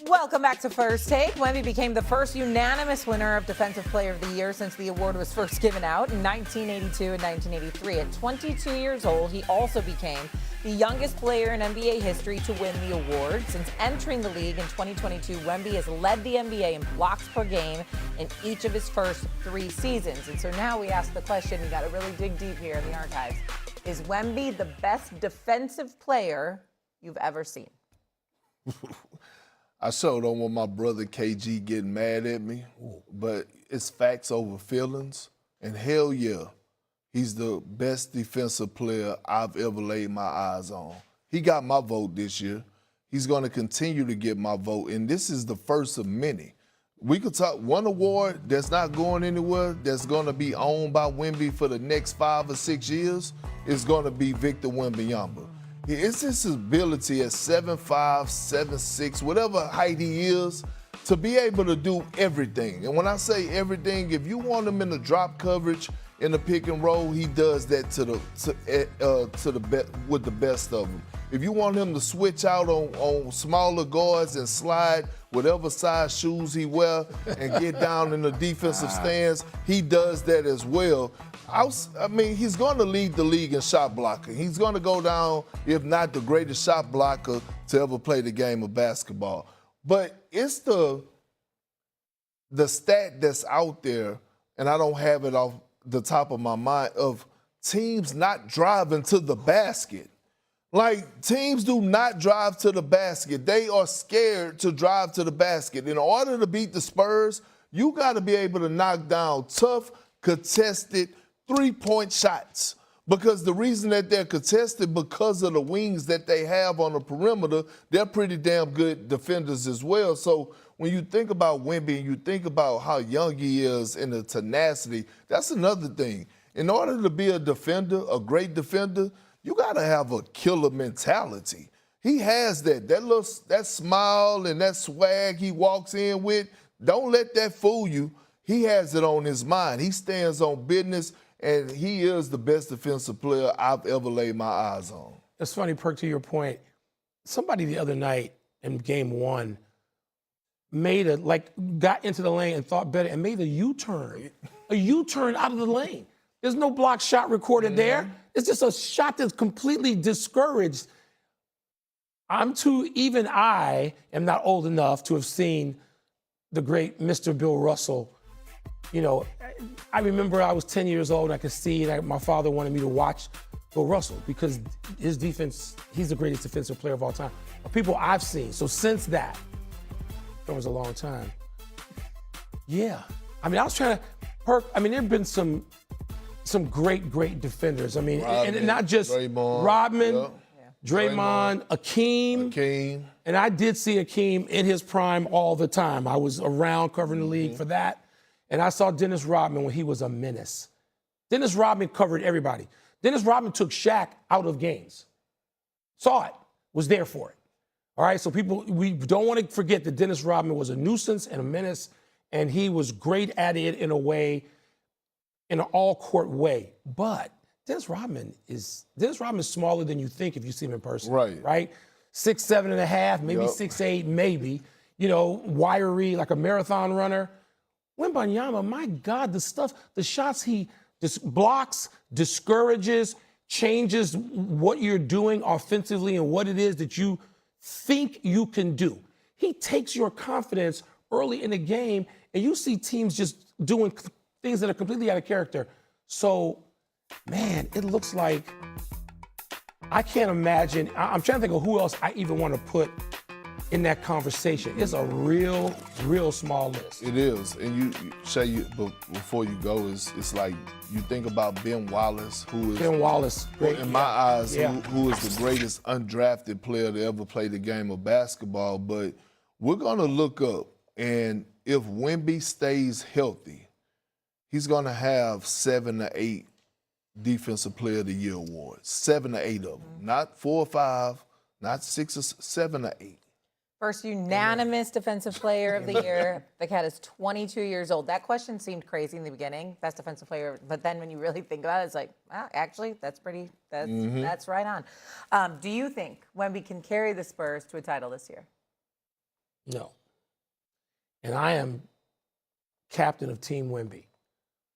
Welcome back to First Take. Wemby became the first unanimous winner of Defensive Player of the Year since the award was first given out in 1982 and 1983. At 22 years old, he also became the youngest player in NBA history to win the award. Since entering the league in 2022, Wemby has led the NBA in blocks per game in each of his first 3 seasons. And so now we ask the question, you got to really dig deep here in the archives. Is Wemby the best defensive player you've ever seen? I sure don't want my brother KG getting mad at me, but it's facts over feelings. And hell yeah, he's the best defensive player I've ever laid my eyes on. He got my vote this year. He's going to continue to get my vote, and this is the first of many. We could talk one award that's not going anywhere, that's going to be owned by Wemby for the next 5 or 6 years, is going to be Victor Wembanyama. It's his ability at 7'5", 7'6", whatever height he is, to be able to do everything. And when I say everything, if you want him in the drop coverage, in the pick and roll, he does that with the best of them. If you want him to switch out on smaller guards and slide whatever size shoes he wear and get down in the defensive stance, he does that as well. I mean, he's going to lead the league in shot blocking. He's going to go down, if not the greatest shot blocker to ever play the game of basketball. But it's the stat that's out there, and I don't have it off the top of my mind, of teams not driving to the basket. Like, teams do not drive to the basket. They are scared to drive to the basket. In order to beat the Spurs, you got to be able to knock down tough, contested, three-point shots, because the reason that they're contested, because of the wings that they have on the perimeter, they're pretty damn good defenders as well. So when you think about Wemby and you think about how young he is and the tenacity, that's another thing. In order to be a defender, a great defender, you got to have a killer mentality. He has that. That smile and that swag he walks in with, don't let that fool you. He has it on his mind. He stands on business, and he is the best defensive player I've ever laid my eyes on. It's funny, Perk, to your point. Somebody the other night in game 1 got into the lane and thought better and made a U-turn out of the lane. There's no block shot recorded there. It's just a shot that's completely discouraged. Even I am not old enough to have seen the great Mr. Bill Russell. You know, I remember I was 10 years old and I could see that my father wanted me to watch Bill Russell because his defense, he's the greatest defensive player of all time. People I've seen. So since that was a long time. Yeah. I mean, I was trying to, Perk, I mean, there have been some great defenders. I mean, and not just Rodman, Draymond, Akeem. And I did see Akeem in his prime all the time. I was around covering the league for that. And I saw Dennis Rodman when he was a menace. Dennis Rodman covered everybody. Dennis Rodman took Shaq out of games. Saw it, was there for it. All right, so we don't want to forget that Dennis Rodman was a nuisance and a menace, and he was great at it in an all-court way. But Dennis Rodman is smaller than you think if you see him in person. Right? 6'7" and a half, maybe 6'8", maybe. You know, wiry, like a marathon runner. Wembanyama, my God, the shots he blocks, discourages, changes what you're doing offensively and what it is that you think you can do. He takes your confidence early in the game, and you see teams just doing things that are completely out of character. So, man, it looks like I can't imagine. I'm trying to think of who else I even want to put in that conversation. It's a real small list. It is. And Shay, before you go, it's like you think about Ben Wallace, who is great, in my eyes, who is the greatest undrafted player to ever play the game of basketball. But we're gonna look up, and if Wemby stays healthy, he's gonna have 7 to 8 Defensive Player of the Year awards. 7 to 8 of them. Not 4 or 5, not 6 or 7 or 8. First unanimous Defensive Player of the Year. The cat is 22 years old. That question seemed crazy in the beginning, best defensive player. But then when you really think about it, it's like, actually, that's right on. Do you think Wemby can carry the Spurs to a title this year? No. And I am captain of Team Wemby.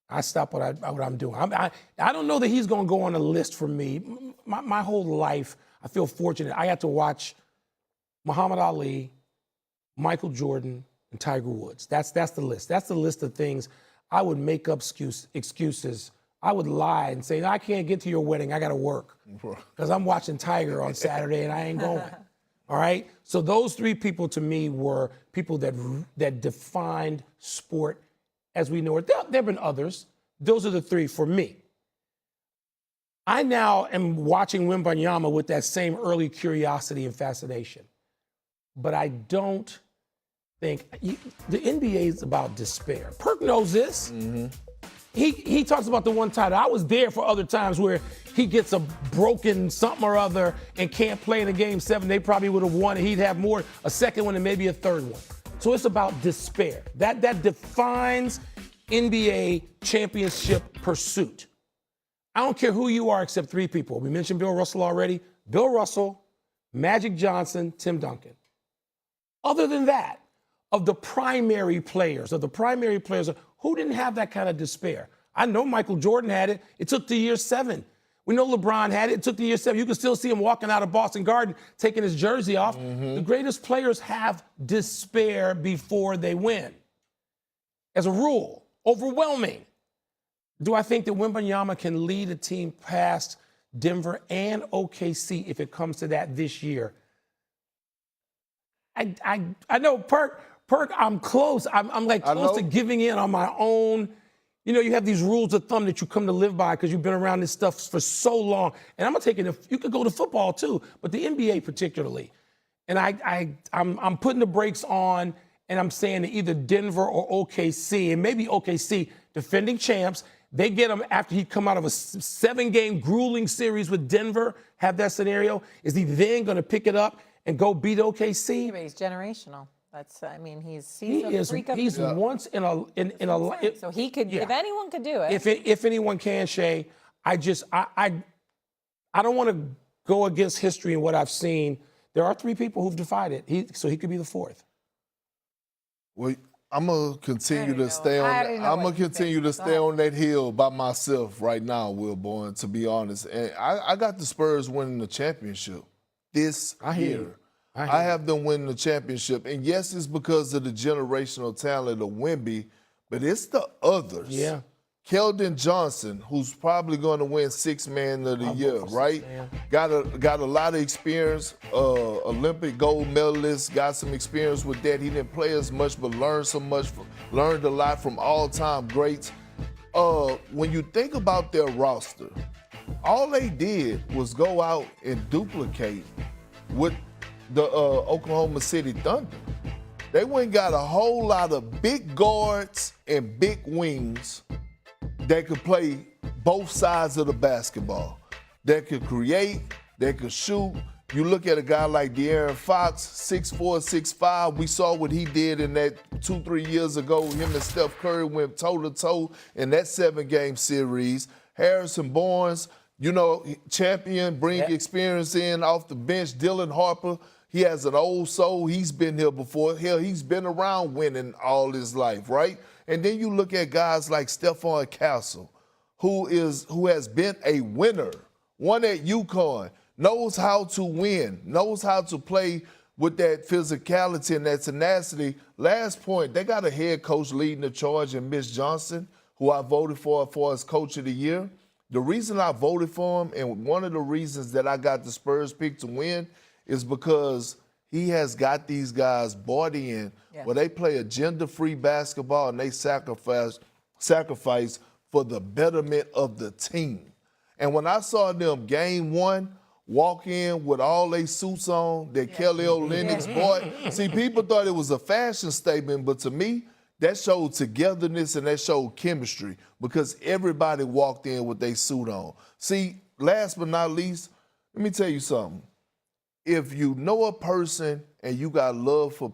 I stop what I'm doing. I don't know that he's going to go on a list for me. My whole life, I feel fortunate. I got to watch Muhammad Ali, Michael Jordan, and Tiger Woods. That's the list. That's the list of things I would make up excuses. I would lie and say, no, I can't get to your wedding. I got to work because I'm watching Tiger on Saturday and I ain't going. All right? So those three people to me were people that defined sport as we know it. There have been others. Those are the three for me. I now am watching Wembanyama with that same early curiosity and fascination. But I don't think the NBA is about despair. Perk knows this. Mm-hmm. He talks about the one title. I was there for other times where he gets a broken something or other and can't play in a game 7. They probably would have won, and he'd have a second one and maybe a third one. So it's about despair. That defines NBA championship pursuit. I don't care who you are except three people. We mentioned Bill Russell already. Bill Russell, Magic Johnson, Tim Duncan. Other than that, of the primary players, who didn't have that kind of despair? I know Michael Jordan had it. It took to year 7. We know LeBron had it. It took to year 7. You can still see him walking out of Boston Garden, taking his jersey off. Mm-hmm. The greatest players have despair before they win. As a rule, overwhelming. Do I think that Wembanyama can lead a team past Denver and OKC if it comes to that this year? I know, Perk, I'm close. I'm like close to giving in on my own. You know, you have these rules of thumb that you come to live by because you've been around this stuff for so long. And I'm going to take it, you could go to football too, but the NBA particularly. And I'm putting the brakes on, and I'm saying that either Denver or OKC, and maybe OKC, defending champs, they get him after he come out of a 7-game grueling series with Denver, have that scenario. Is he then going to pick it up and go beat OKC? Yeah, but he's generational. He's once in a life. So he could, if anyone could do it. If anyone can, Shay, I don't want to go against history and what I've seen. There are three people who've defied it. So he could be the fourth. Well, I'm gonna continue to stay on. I'm gonna continue to stay on that hill by myself right now, Wilborn. To be honest, and I got the Spurs winning the championship this year. I have them winning the championship, and yes, it's because of the generational talent of Wemby, but it's the others. Yeah. Keldon Johnson, who's probably going to win Sixth Man of the Year, right? Got a lot of experience, Olympic gold medalist, got some experience with that. He didn't play as much, but learned a lot from all-time greats. When you think about their roster, all they did was go out and duplicate with the Oklahoma City Thunder. They went and got a whole lot of big guards and big wings that could play both sides of the basketball. That could create, that could shoot. You look at a guy like De'Aaron Fox, 6'4", 6'5". We saw what he did in that 2-3 years ago. Him and Steph Curry went toe-to-toe in that 7-game series. Harrison Barnes, champion, bring experience in off the bench. Dylan Harper, he has an old soul. He's been here before. Hell, he's been around winning all his life, right? And then you look at guys like Stephon Castle, who has been a winner, won at UConn, knows how to win, knows how to play with that physicality and that tenacity. Last point, they got a head coach leading the charge in Mitch Johnson, who I voted for as Coach of the Year. The reason I voted for him, and one of the reasons that I got the Spurs pick to win, is because he has got these guys bought in where they play agenda-free basketball and they sacrifice for the betterment of the team. And when I saw them game 1 walk in with all their suits on, that Kelly Olynyk's bought, see, people thought it was a fashion statement, but to me, that showed togetherness and that showed chemistry because everybody walked in with their suit on. See, last but not least, let me tell you something. If you know a person and you got love for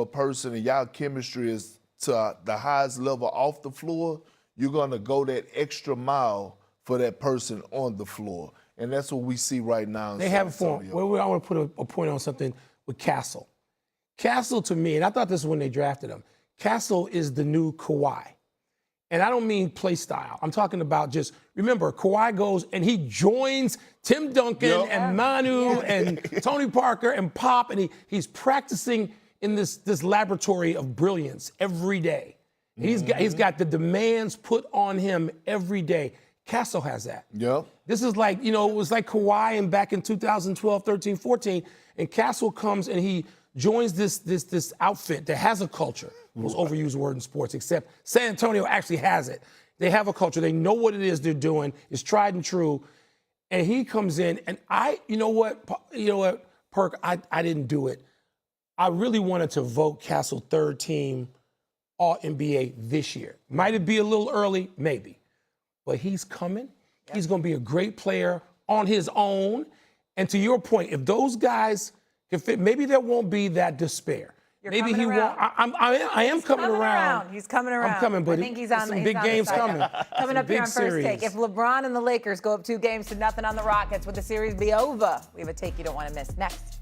a person and y'all chemistry is to the highest level off the floor, you're going to go that extra mile for that person on the floor. And that's what we see right now in They have a form. I want to put a point on something with Castle. Castle, to me, and I thought this when they drafted him, Castle is the new Kawhi. And I don't mean play style. I'm talking about just, remember, Kawhi goes and he joins Tim Duncan and Manu and Tony Parker and Pop, and he's practicing in this laboratory of brilliance every day. He's got the demands put on him every day. Castle has that. Yep. This is like, it was like Kawhi and back in 2012, 13, 14, and Castle comes and he joins this outfit that has a culture. Most overused word in sports, except San Antonio actually has it. They have a culture. They know what it is they're doing. It's tried and true. And he comes in, and you know what, Perk, I didn't do it. I really wanted to vote Castle third team All-NBA this year. Might it be a little early? Maybe. But he's coming. Yep. He's going to be a great player on his own. And to your point, if those guys can fit, maybe there won't be that despair. Maybe he won't. I am coming around. He's coming around. I'm coming, but I think he's on some big games coming. Coming up here on First Take. If LeBron and the Lakers go up 2-0 on the Rockets, would the series be over? We have a take you don't want to miss next.